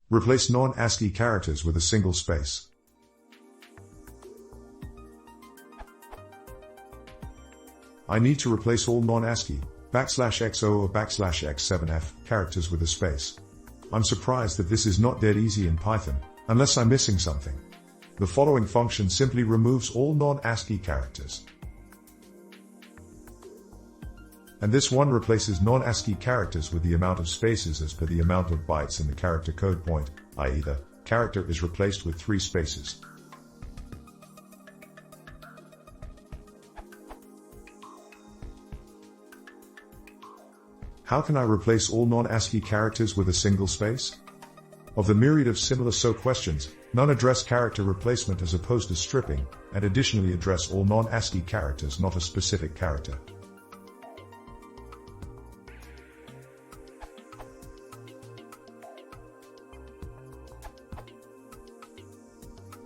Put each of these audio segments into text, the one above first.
Replace non-ASCII characters with a single space. I need to replace all non-ASCII \XO or \X7F characters with a space. I'm surprised that this is not dead easy in Python, unless I'm missing something. The following function simply removes all non-ASCII characters. And this one replaces non-ASCII characters with the amount of spaces as per the amount of bytes in the character code point, i.e. the character is replaced with 3 spaces. How can I replace all non-ASCII characters with a single space? Of the myriad of similar SO questions, none address character replacement as opposed to stripping, and additionally address all non-ASCII characters, not a specific character.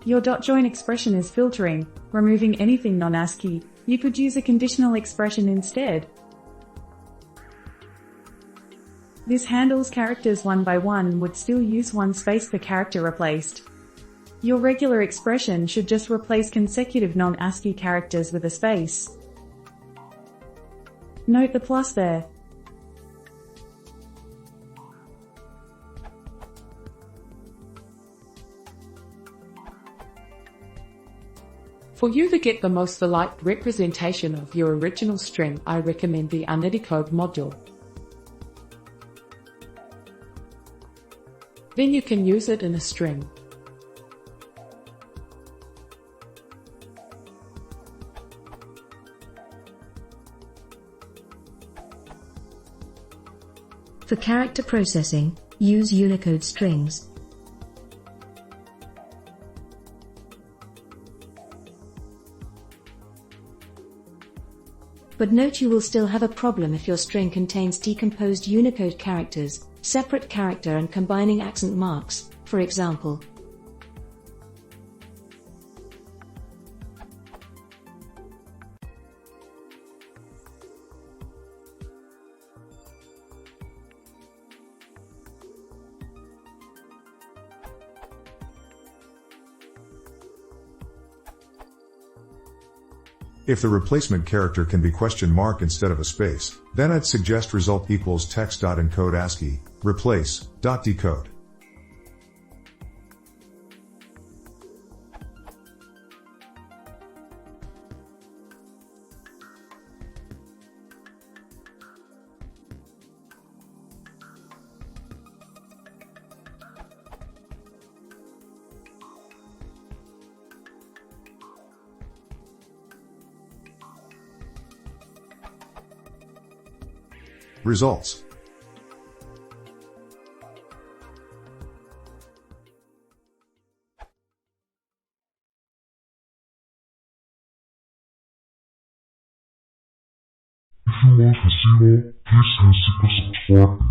Your .join expression is filtering, removing anything non-ASCII. You could use a conditional expression instead. This handles characters one by one and would still use 1 space per character replaced. Your regular expression should just replace consecutive non-ASCII characters with a space. Note the plus there. For you to get the most polite representation of your original string, I recommend the unicode module. Then you can use it in a string. For character processing, use Unicode strings. But note you will still have a problem if your string contains decomposed Unicode characters, separate character and combining accent marks, for example. If the replacement character can be question mark instead of a space, then I'd suggest result equals text.encode ASCII, replace.decode. Results. If you want to see more, please consider subscribing.